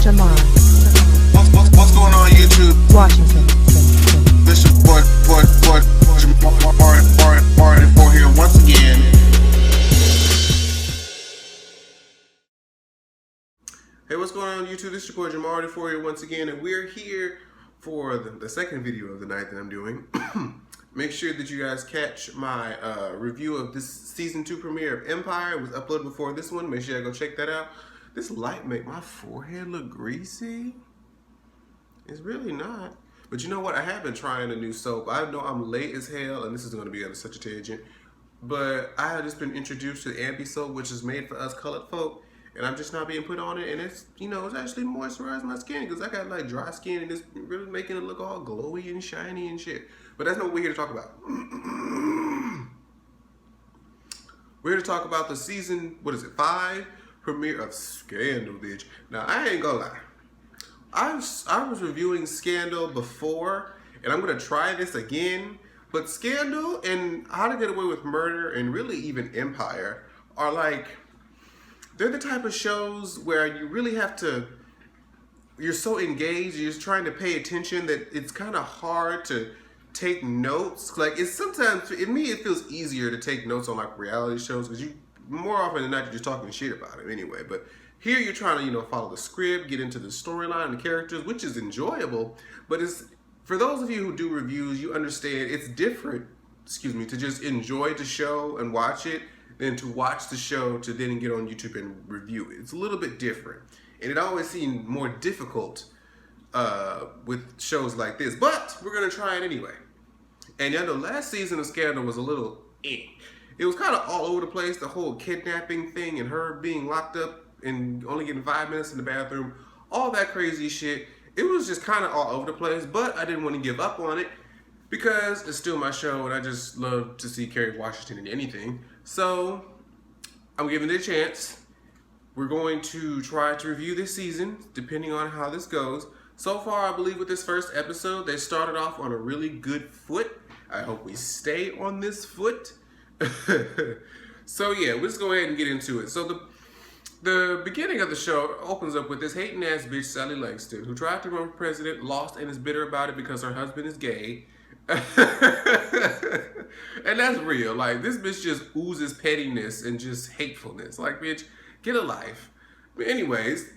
Jamar. What's going on YouTube? Washington. This is Jamar here once again. Hey, what's going on YouTube? This is your boy Jamar here once again, and we're here for the second video of the night that I'm doing. Make sure that you guys catch my review of this season 2 premiere of Empire. It was uploaded before this one. Make sure you go check that out. This light make my forehead look greasy. It's really not. But you know what? I have been trying a new soap. I know I'm late as hell, and this is going to be on such a tangent. But I have just been introduced to Ambi soap, which is made for us colored folk. And I'm just not being put on it. And it's, you know, it's actually moisturizing my skin. Because I got like dry skin, and it's really making it look all glowy and shiny and shit. But that's not what we're here to talk about. We're here to talk about the season, 5 premiere of Scandal, bitch. Now, I ain't gonna lie. I was reviewing Scandal before, and I'm gonna try this again. But Scandal and How to Get Away with Murder and really even Empire are like, they're the type of shows where you really have to, you're so engaged, you're just trying to pay attention that it's kind of hard to take notes. Like, it's sometimes, in me, it feels easier to take notes on like reality shows because you, more often than not, you're just talking shit about it anyway. But here you're trying to, you know, follow the script, get into the storyline and the characters, which is enjoyable. But it's, for those of you who do reviews, you understand it's different, to just enjoy the show and watch it than to watch the show to then get on YouTube and review it. It's a little bit different. And it always seemed more difficult with shows like this. But we're going to try it anyway. And you know, last season of Scandal was a little It was kind of all over the place, the whole kidnapping thing and her being locked up and only getting 5 minutes in the bathroom, all that crazy shit. It was just kind of all over the place, but I didn't want to give up on it because it's still my show and I just love to see Kerry Washington in anything. So I'm giving it a chance. We're going to try to review this season, depending on how this goes. So far, I believe with this first episode, they started off on a really good foot. I hope we stay on this foot. So yeah, let's go ahead and get into it. So the beginning of the show opens up with this hating ass bitch, Sally Langston, who tried to run for president, lost, and is bitter about it because her husband is gay. And that's real. Like, this bitch just oozes pettiness and just hatefulness. Like, bitch, get a life. But anyways,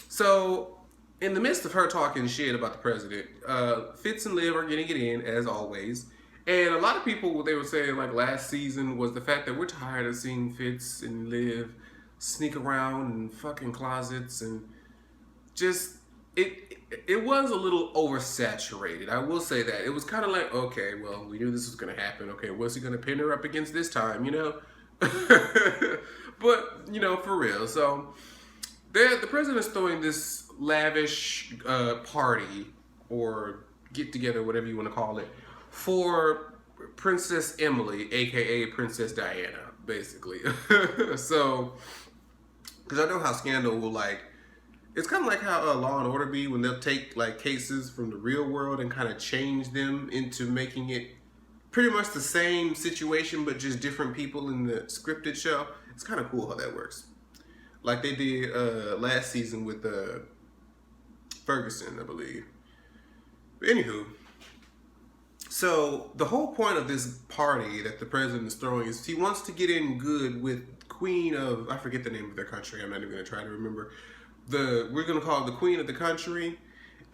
so in the midst of her talking shit about the president, Fitz and Liv are getting it in, as always. And a lot of people, what they were saying, like, last season was the fact that we're tired of seeing Fitz and Liv sneak around in fucking closets and just, it was a little oversaturated. I will say that. It was kind of like, okay, well, we knew this was going to happen. Okay, what's he going to pin her up against this time, you know? But, you know, for real. So, the president's throwing this lavish party or get-together, whatever you want to call it, for Princess Emily, a.k.a. Princess Diana, basically. So, because I know how Scandal will, like, it's kind of like how Law and Order be when they'll take, like, cases from the real world and kind of change them into making it pretty much the same situation, but just different people in the scripted show. It's kind of cool how that works. Like they did last season with Ferguson, I believe. But anywho, so the whole point of this party that the president is throwing is he wants to get in good with Queen of, I forget the name of their country, I'm not even going to try to remember. We're going to call it the Queen of the country.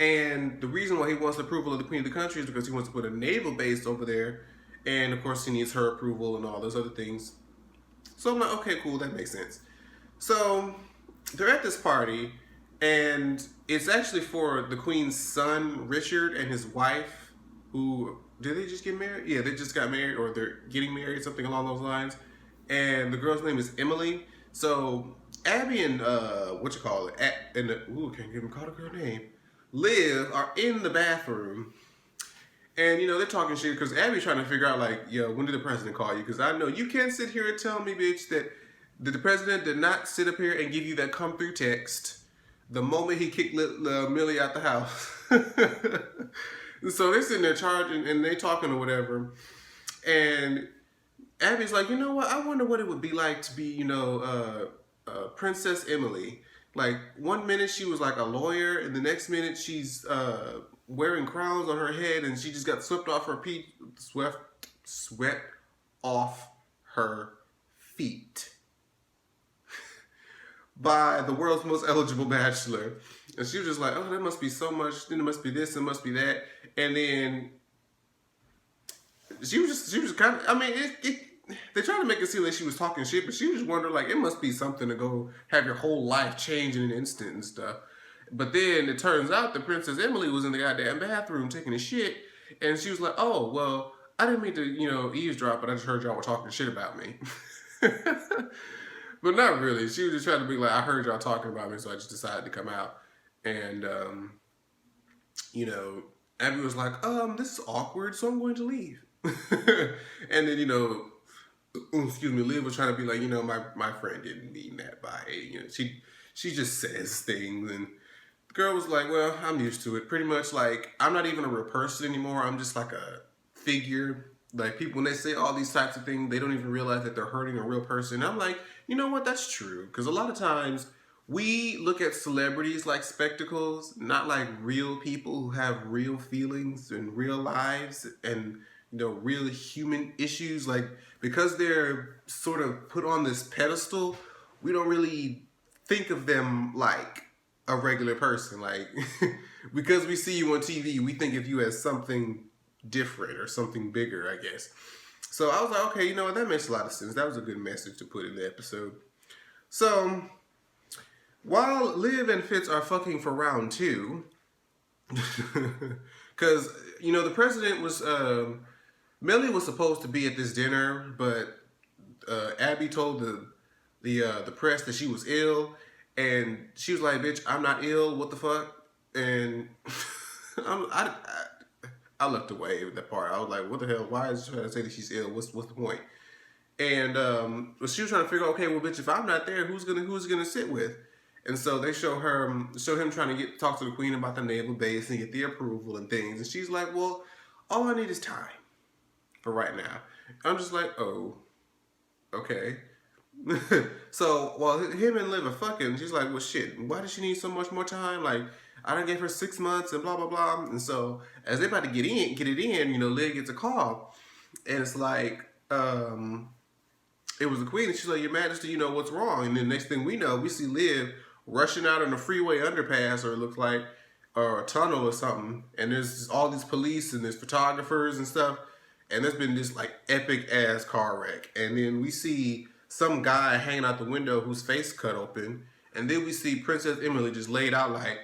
And the reason why he wants the approval of the Queen of the country is because he wants to put a naval base over there. And of course he needs her approval and all those other things. So I'm like, okay, cool, that makes sense. So they're at this party, and it's actually for the Queen's son, Richard, and his wife, who, did they just get married? Yeah, they just got married, or they're getting married, something along those lines. And the girl's name is Emily. So Abby and, can't even call the girl name, Liv are in the bathroom. And, you know, they're talking shit because Abby's trying to figure out, like, yo, when did the president call you? Because I know you can't sit here and tell me, bitch, that the president did not sit up here and give you that come through text the moment he kicked Millie out the house. So they're sitting there charging and they talking or whatever. And Abby's like, you know what? I wonder what it would be like to be, you know, Princess Emily. Like, one minute she was like a lawyer, and the next minute she's wearing crowns on her head, and she just got swept off her feet, swept off her feet by the world's most eligible bachelor. And she was just like, oh, there must be so much, then it must be this, it must be that. And then she was just kind of, I mean, they tried to make it seem like she was talking shit, but she was just wondering, like, it must be something to go have your whole life change in an instant and stuff. But then it turns out that Princess Emily was in the goddamn bathroom taking a shit, and she was like, oh, well, I didn't mean to, eavesdrop, but I just heard y'all were talking shit about me. But not really. She was just trying to be like, I heard y'all talking about me, so I just decided to come out. And, Abby was like, this is awkward, so I'm going to leave. And then, Liv was trying to be like, my friend didn't mean that by it. She just says things. And the girl was like, well, I'm used to it. Pretty much like, I'm not even a real person anymore. I'm just like a figure. Like, people, when they say all these types of things, they don't even realize that they're hurting a real person. And I'm like, you know what? That's true. Because a lot of times we look at celebrities like spectacles, not like real people who have real feelings and real lives and, real human issues. Like, because they're sort of put on this pedestal, we don't really think of them like a regular person. Like, because we see you on TV, we think of you as something different or something bigger, I guess. So I was like, okay, you know what? That makes a lot of sense. That was a good message to put in the episode. So while Liv and Fitz are fucking for round 2, because, the president was, Millie was supposed to be at this dinner, but Abby told the press that she was ill, and she was like, bitch, I'm not ill, what the fuck? And I looked away at that part. I was like, what the hell? Why is she trying to say that she's ill? What's the point? And she was trying to figure out, okay, well, bitch, if I'm not there, who's gonna sit with? And so they show him trying to talk to the queen about the naval base and get the approval and things. And she's like, well, all I need is time for right now. I'm just like, oh, okay. So while him and Liv are fucking, she's like, well, shit, why does she need so much more time? Like, I done gave her 6 months and blah, blah, blah. And so as they about to get it in, Liv gets a call. And it's like, it was the queen. And she's like, Your Majesty, what's wrong? And then next thing we know, we see Liv rushing out on a freeway underpass, or it looks like, or a tunnel or something. And there's all these police and there's photographers and stuff. And there's been this like epic ass car wreck. And then we see some guy hanging out the window whose face cut open. And then we see Princess Emily just laid out like,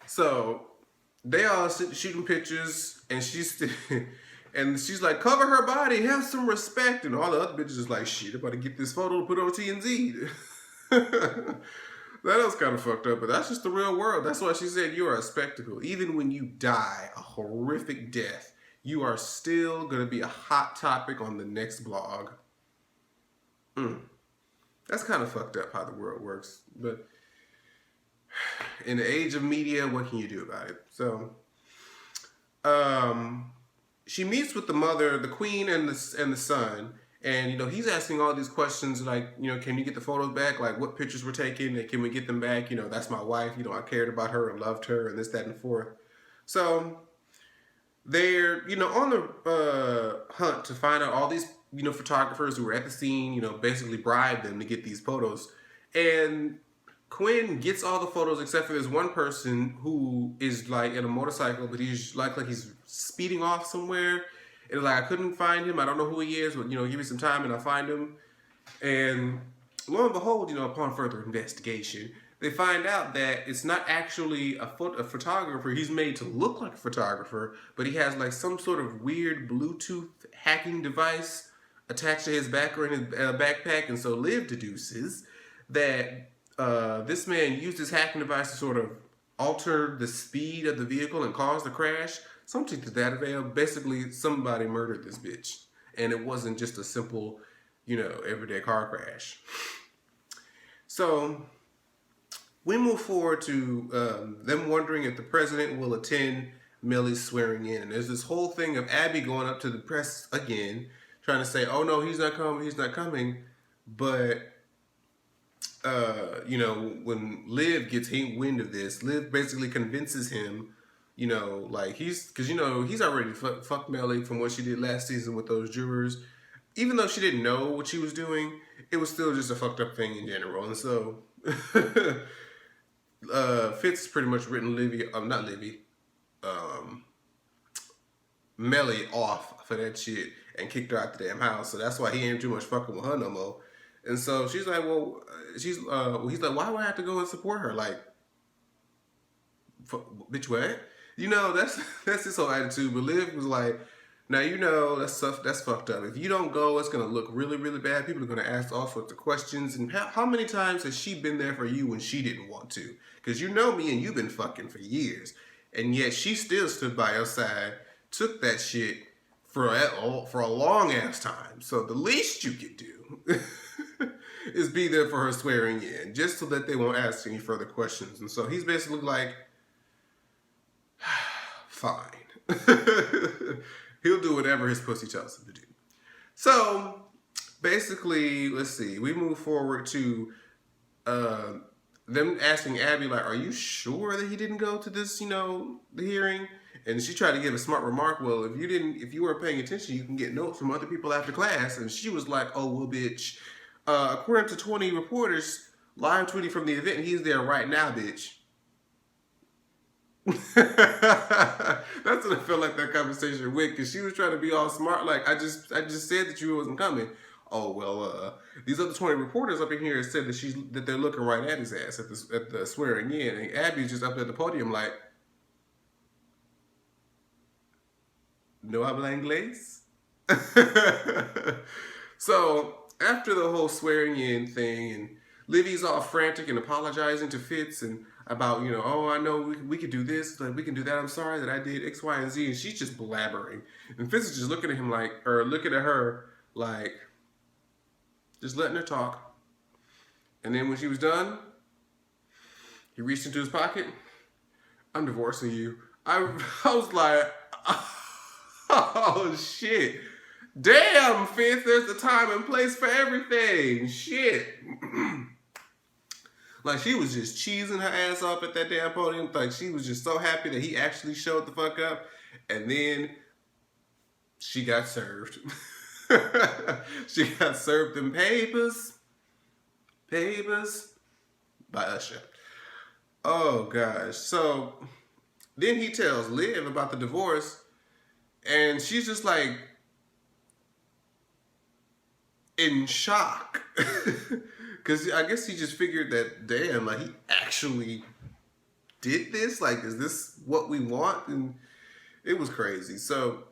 So they all shooting pictures, and she's like, cover her body, have some respect. And all the other bitches is like, shit, I'm about to get this photo to put on TMZ. That was kind of fucked up, but that's just the real world. That's why she said you are a spectacle. Even when you die a horrific death, you are still going to be a hot topic on the next blog. That's kind of fucked up how the world works. But in the age of media, what can you do about it? So, she meets with the mother, the queen, and the son. And, he's asking all these questions like, can you get the photos back? Like, what pictures were taken? And can we get them back? That's my wife. I cared about her and loved her and this, that, and the fourth. So they're, on the hunt to find out all these, photographers who were at the scene, basically bribe them to get these photos. And Quinn gets all the photos except for this one person who is like in a motorcycle, but he's like he's speeding off somewhere. And like, I couldn't find him. I don't know who he is, but give me some time and I'll find him. And lo and behold, upon further investigation, they find out that it's not actually a photographer. He's made to look like a photographer, but he has like some sort of weird Bluetooth hacking device attached to his back or in his backpack. And so Liv deduces that this man used his hacking device to sort of alter the speed of the vehicle and cause the crash. Something to that effect. Basically, somebody murdered this bitch. And it wasn't just a simple, everyday car crash. So we move forward to them wondering if the president will attend Millie's swearing in. And there's this whole thing of Abby going up to the press again, trying to say, oh no, he's not coming. But you know, when Liv gets wind of this, Liv basically convinces him, you know, like because you know he's already fucked Melly from what she did last season with those jurors. Even though she didn't know what she was doing, it was still just a fucked up thing in general. And so Fitz pretty much written not Livy, um, Melly off for that shit and kicked her out the damn house. So that's why he ain't too much fucking with her no more. And so she's like, well, he's like, why would I have to go and support her? Like, bitch, what? You know, that's his whole attitude. But Liv was like, now you know that's fucked up. If you don't go, it's gonna look really, really bad. People are gonna ask all sorts of questions. And how many times has she been there for you when she didn't want to? Because you know me and you've been fucking for years, and yet she still stood by your side, took that shit for a long ass time. So the least you could do is be there for her swearing in, just so that they won't ask any further questions. And so he's basically like, fine. He'll do whatever his pussy tells him to do. So basically, let's see. We move forward to them asking Abby, like, are you sure that he didn't go to this, you know, the hearing? And she tried to give a smart remark. Well, if you weren't paying attention, you can get notes from other people after class. And she was like, oh, well, bitch. According to 20 reporters live tweeting from the event, he's there right now, bitch. That's what I felt like that conversation went, because she was trying to be all smart. Like, I just said that you wasn't coming. Oh well, these other 20 reporters up in here said that they're looking right at his ass at the swearing in, and Abby's just up at the podium like, no habla inglés. So after the whole swearing in thing, and Livy's all frantic and apologizing to Fitz and about, you know, oh, I know we could do this, like we can do that. I'm sorry that I did X, Y, and Z, and she's just blabbering, and Fitz is just looking at him like, or looking at her like, just letting her talk. And then when she was done, he reached into his pocket. I'm divorcing you. I was like, oh shit. Damn, Fitz, there's a time and place for everything. Shit. Like, she was just cheesing her ass off at that damn podium. Like, she was just so happy that he actually showed the fuck up. And then she got served. She got served them papers by Usher. Oh gosh. So then he tells Liv about the divorce, and she's just like in shock. Because I guess he just figured that, damn, like, he actually did this? Like, is this what we want? And it was crazy. So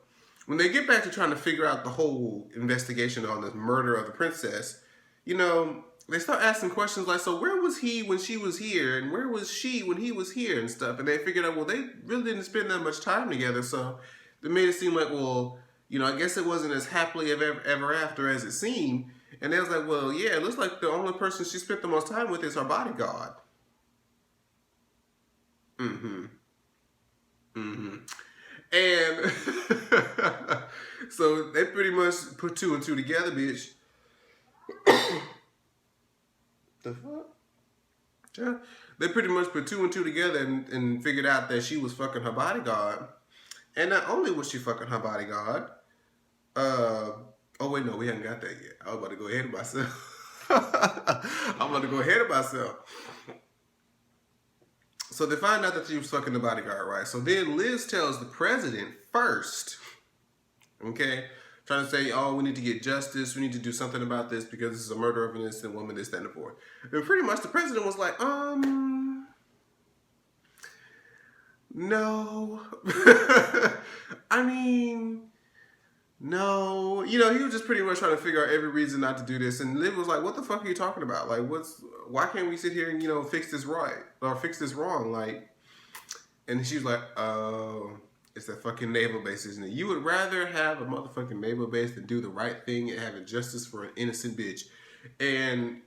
when they get back to trying to figure out the whole investigation on the murder of the princess, you know, they start asking questions like, so where was he when she was here? And where was she when he was here and stuff? And they figured out, well, they really didn't spend that much time together. So they made it seem like, well, you know, I guess it wasn't as happily ever after as it seemed. And they was like, well, yeah, it looks like the only person she spent the most time with is her bodyguard. Mm-hmm. Mm-hmm. And so they pretty much put two and two together, bitch. The fuck? Yeah. They pretty much put two and two together and figured out that she was fucking her bodyguard. And not only was she fucking her bodyguard, oh wait, no, we haven't got that yet. I was about to go ahead of myself. I'm about to go ahead of myself. So they find out that she was fucking the bodyguard, right? So then Liz tells the president first, okay, trying to say, oh, we need to get justice, we need to do something about this because this is a murder of an innocent woman, this, that, and the fourth. And pretty much the president was like, no. I mean, no. You know, he was just pretty much trying to figure out every reason not to do this. And Liv was like, what the fuck are you talking about? Like, why can't we sit here and, you know, fix this right or fix this wrong? Like, and she was like, oh, it's that fucking naval base, isn't it? You would rather have a motherfucking naval base than do the right thing and have justice for an innocent bitch. And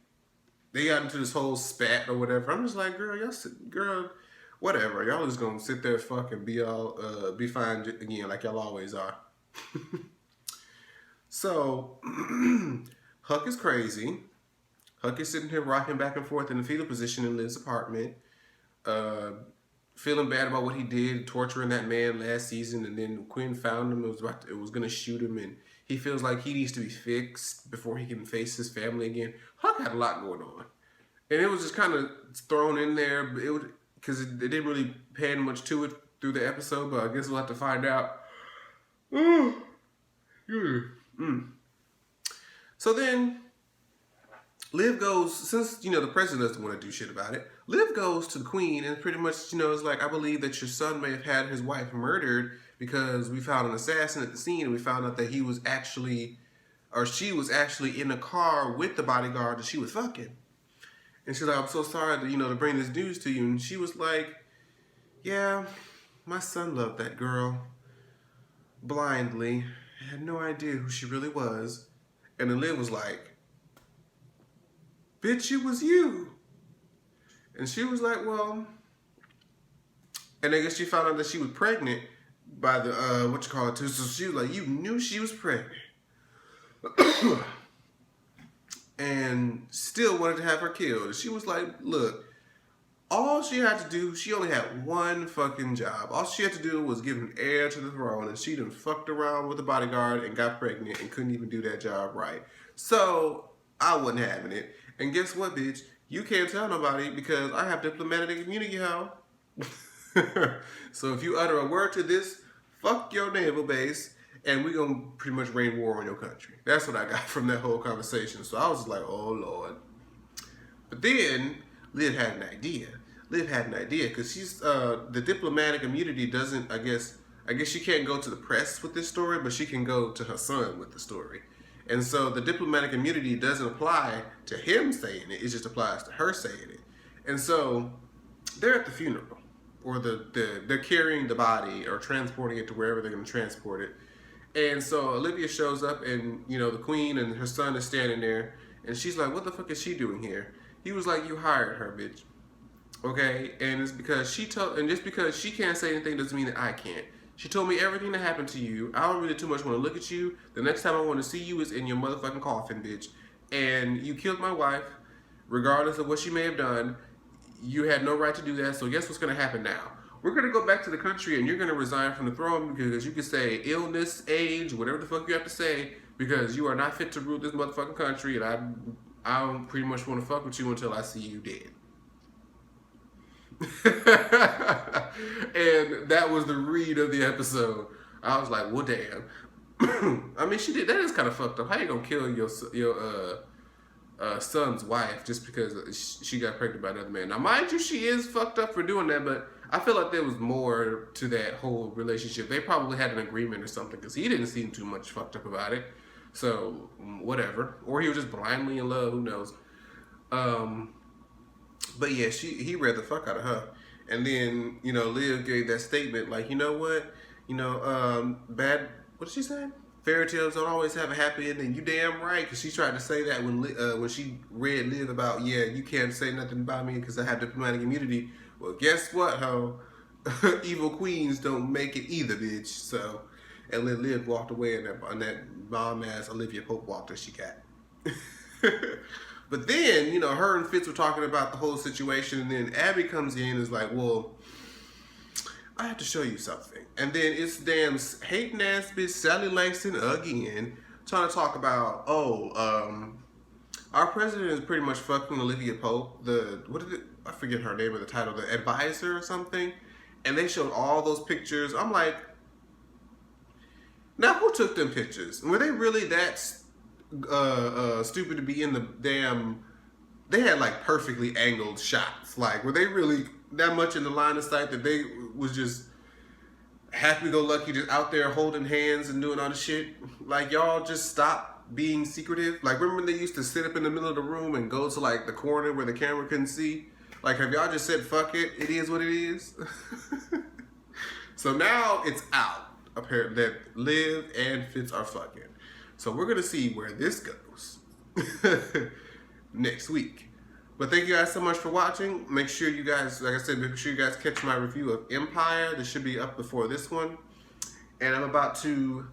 they got into this whole spat or whatever. I'm just like, girl, whatever. Y'all just gonna sit there fucking be fine again like y'all always are. So, Huck is crazy. Huck is sitting here rocking back and forth in the fetal position in Liv's apartment, feeling bad about what he did, torturing that man last season, and then Quinn found him. It was gonna shoot him, and he feels like he needs to be fixed before he can face his family again. Huck had a lot going on, and it was just kind of thrown in there. Because it didn't really pan much to it through the episode, but I guess we'll have to find out. So then, Liv goes, since, the president doesn't want to do shit about it, Liv goes to the queen and pretty much, is like, I believe that your son may have had his wife murdered because we found an assassin at the scene and we found out that she was actually in a car with the bodyguard that she was fucking. And she's like, I'm so sorry to bring this news to you. And she was like, yeah, my son loved that girl blindly. I had no idea who she really was. And then Liv was like, bitch, it was you. And she was like, well, and I guess she found out that she was pregnant by the, so she was like, you knew she was pregnant. And still wanted to have her killed. She was like, look, all she had to do, she only had one fucking job. All she had to do was give an heir to the throne, and she done fucked around with the bodyguard and got pregnant and couldn't even do that job right. So, I wasn't having it. And guess what, bitch? You can't tell nobody because I have diplomatic immunity, ho. So if you utter a word to this, fuck your naval base, and we're going to pretty much rain war on your country. That's what I got from that whole conversation. So I was like, oh, Lord. But then, Liv had an idea. Because she's, the diplomatic immunity doesn't, I guess she can't go to the press with this story, but she can go to her son with the story. And so the diplomatic immunity doesn't apply to him saying it. It just applies to her saying it. And so they're at the funeral. Or they're carrying the body or transporting it to wherever they're going to transport it. And so Olivia shows up and, the queen and her son is standing there. And she's like, what the fuck is she doing here? He was like, you hired her, bitch. Okay? And it's because just because she can't say anything doesn't mean that I can't. She told me everything that happened to you. I don't really too much want to look at you. The next time I want to see you is in your motherfucking coffin, bitch. And you killed my wife, regardless of what she may have done. You had no right to do that, so guess what's going to happen now? We're going to go back to the country and you're going to resign from the throne because you can say illness, age, whatever the fuck you have to say, because you are not fit to rule this motherfucking country, and I don't pretty much want to fuck with you until I see you dead. And that was the read of the episode. I was like, well, damn. I mean, she did. That is kind of fucked up. How you gonna kill your son's wife just because she got pregnant by another man? Now, mind you, she is fucked up for doing that, but I feel like there was more to that whole relationship. They probably had an agreement or something because he didn't seem too much fucked up about it. So, whatever. Or he was just blindly in love. Who knows? But yeah, he read the fuck out of her. And then, Liv gave that statement like, you know what? What did she say? Fairy tales don't always have a happy ending. You damn right. Because she tried to say that when she read Liv about, yeah, you can't say nothing about me because I have diplomatic immunity. Well, guess what, ho? Evil queens don't make it either, bitch. So, and then Liv walked away on that bomb-ass Olivia Pope walk that she got. But then, her and Fitz were talking about the whole situation, and then Abby comes in and is like, well, I have to show you something. And then it's damn hating-ass bitch Sally Langston again, trying to talk about, our president is pretty much fucking Olivia Pope, I forget her name or the title, the advisor or something. And they showed all those pictures. I'm like, now who took them pictures? Were they really that stupid to be in the damn... They had like perfectly angled shots. Like, were they really that much in the line of sight that they was just happy-go-lucky just out there holding hands and doing all the shit? Like, y'all just stop being secretive. Like, remember when they used to sit up in the middle of the room and go to like the corner where the camera couldn't see? Like, have y'all just said, fuck it, it is what it is? So now it's out, apparently, that Liv and Fitz are fucking. So we're going to see where this goes next week. But thank you guys so much for watching. Make sure you guys, like I said, make sure you guys catch my review of Empire. This should be up before this one. And I'm about to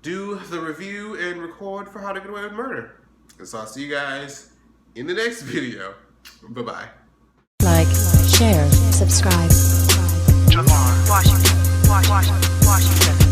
do the review and record for How to Get Away with Murder. And so I'll see you guys in the next video. Bye-bye. Like, share, subscribe. Jamar, Washington, Washington, Washington.